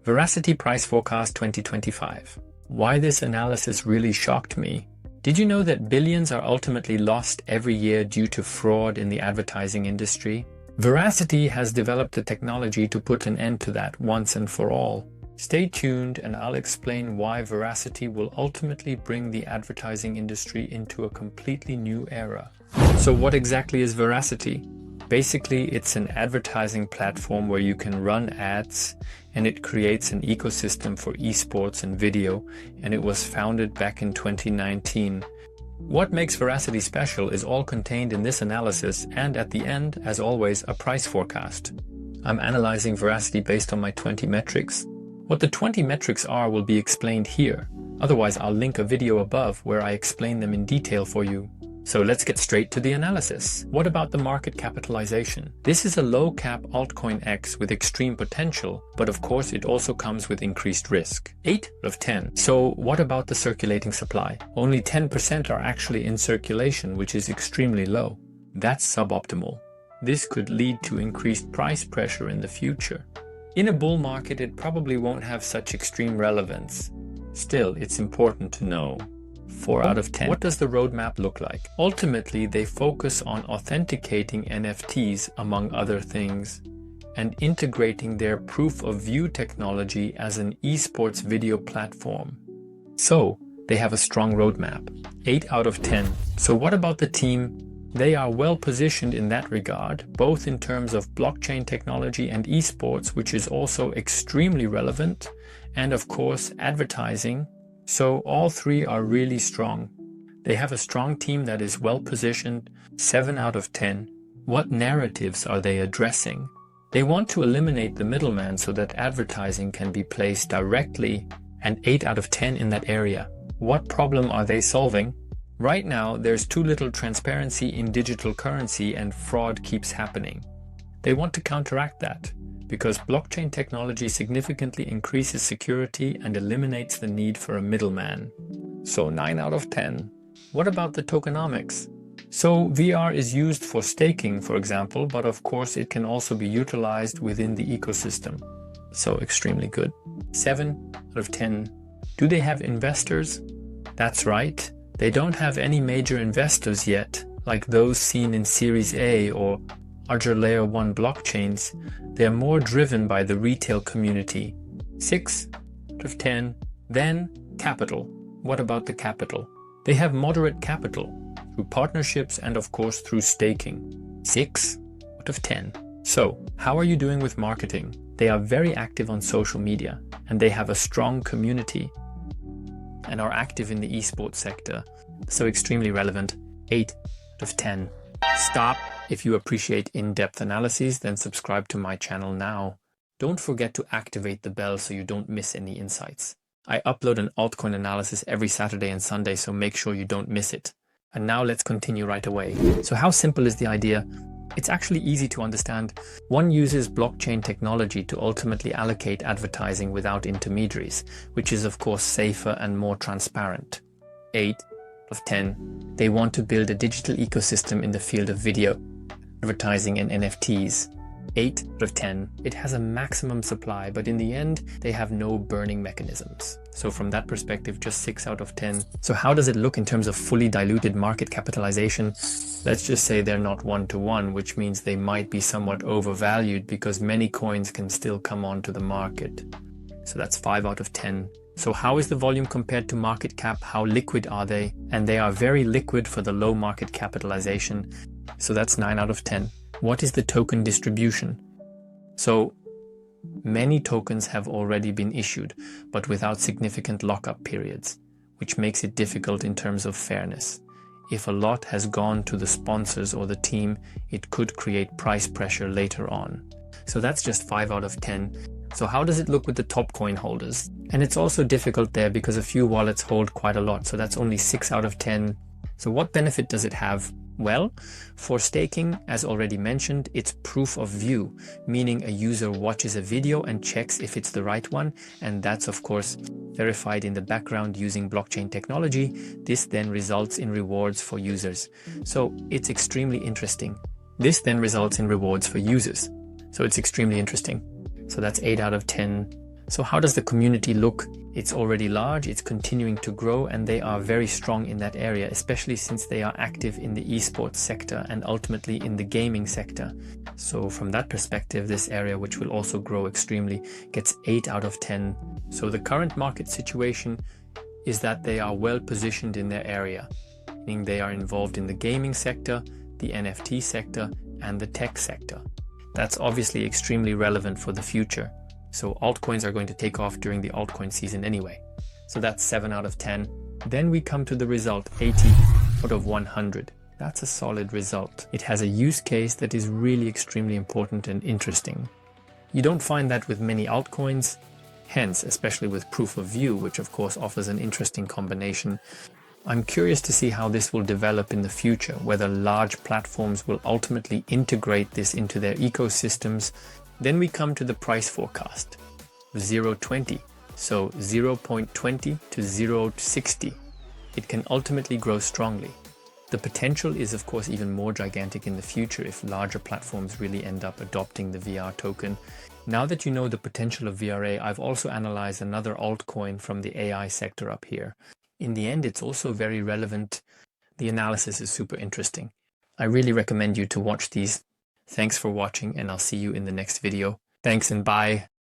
Verasity Price Forecast 2025. Why this analysis really shocked me. Did you know that billions are ultimately lost every year due to fraud in the advertising industry? Verasity has developed the technology to put an end to that once and for all. Stay tuned and I'll explain why Verasity will ultimately bring the advertising industry into a completely new era. So what exactly is Verasity? Basically, it's an advertising platform where you can run ads, and it creates an ecosystem for esports and video, and it was founded back in 2019. What makes Verasity special is all contained in this analysis, and at the end, as always, a price forecast. I'm analyzing Verasity based on my 20 metrics. What the 20 metrics are will be explained here. Otherwise, I'll link a video above where I explain them in detail for you. So let's get straight to the analysis. What about the market capitalization? This is a low cap altcoin X with extreme potential, but of course it also comes with increased risk. 8 out of 10. So what about the circulating supply? Only 10% are actually in circulation, which is extremely low. That's suboptimal. This could lead to increased price pressure in the future. In a bull market, it probably won't have such extreme relevance. Still, it's important to know. 4 out of 10. What does the roadmap look like? Ultimately, they focus on authenticating NFTs, among other things, and integrating their proof of view technology as an esports video platform. So, they have a strong roadmap. 8 out of 10. So what about the team? They are well positioned in that regard, both in terms of blockchain technology and esports, which is also extremely relevant, and of course, advertising. So all three are really strong. They have a strong team that is well positioned. 7 out of 10. What narratives are they addressing? They want to eliminate the middleman so that advertising can be placed directly, and 8 out of 10 in that area. What problem are they solving? Right now, there's too little transparency in digital currency and fraud keeps happening. They want to counteract that, because blockchain technology significantly increases security and eliminates the need for a middleman. So 9 out of 10. What about the tokenomics? So VR is used for staking, for example, but of course it can also be utilized within the ecosystem. So extremely good. 7 out of 10. Do they have investors? That's right. They don't have any major investors yet, like those seen in Series A or larger layer 1 blockchains. They're more driven by the retail community. 6 out of 10. Then, capital. What about the capital? They have moderate capital through partnerships and of course through staking. 6 out of 10. So, how are you doing with marketing? They are very active on social media and they have a strong community and are active in the esports sector. So extremely relevant. 8 out of 10. Stop. If you appreciate in-depth analyses, then subscribe to my channel now. Don't forget to activate the bell so you don't miss any insights. I upload an altcoin analysis every Saturday and Sunday, so make sure you don't miss it. And now let's continue right away. So how simple is the idea? It's actually easy to understand. One uses blockchain technology to ultimately allocate advertising without intermediaries, which is of course safer and more transparent. 8 of 10. They want to build a digital ecosystem in the field of video, advertising and NFTs. 8 out of 10. It has a maximum supply, but in the end, they have no burning mechanisms. So from that perspective, just 6 out of 10. So how does it look in terms of fully diluted market capitalization? Let's just say they're not 1-to-1, which means they might be somewhat overvalued because many coins can still come onto the market. So that's 5 out of 10. So how is the volume compared to market cap? How liquid are they? And they are very liquid for the low market capitalization. So that's 9 out of 10. What is the token distribution? So many tokens have already been issued, but without significant lockup periods, which makes it difficult in terms of fairness. If a lot has gone to the sponsors or the team, it could create price pressure later on. So that's just 5 out of 10. So how does it look with the top coin holders? And it's also difficult there because a few wallets hold quite a lot. So that's only 6 out of 10. So what benefit does it have? Well, for staking, as already mentioned, it's proof of view, meaning a user watches a video and checks if it's the right one. And that's of course verified in the background using blockchain technology. This then results in rewards for users. So it's extremely interesting. This then results in rewards for users. So it's extremely interesting. So that's 8 out of 10. So how does the community look? It's already large, it's continuing to grow, and they are very strong in that area, especially since they are active in the esports sector and ultimately in the gaming sector. So from that perspective, this area, which will also grow extremely, gets 8 out of 10. So the current market situation is that they are well positioned in their area, meaning they are involved in the gaming sector, the NFT sector, and the tech sector. That's obviously extremely relevant for the future. So altcoins are going to take off during the altcoin season anyway. So that's 7 out of 10. Then we come to the result, 80 out of 100. That's a solid result. It has a use case that is really extremely important and interesting. You don't find that with many altcoins, hence, especially with proof of view, which of course offers an interesting combination. I'm curious to see how this will develop in the future, whether large platforms will ultimately integrate this into their ecosystems. Then we come to the price forecast, 0.20, so 0.20 to 0.60. It can ultimately grow strongly. The potential is of course even more gigantic in the future if larger platforms really end up adopting the VR token. Now that you know the potential of VRA, I've also analyzed another altcoin from the AI sector up here. In the end, it's also very relevant. The analysis is super interesting. I really recommend you to watch these. Thanks for watching, and I'll see you in the next video. Thanks and bye.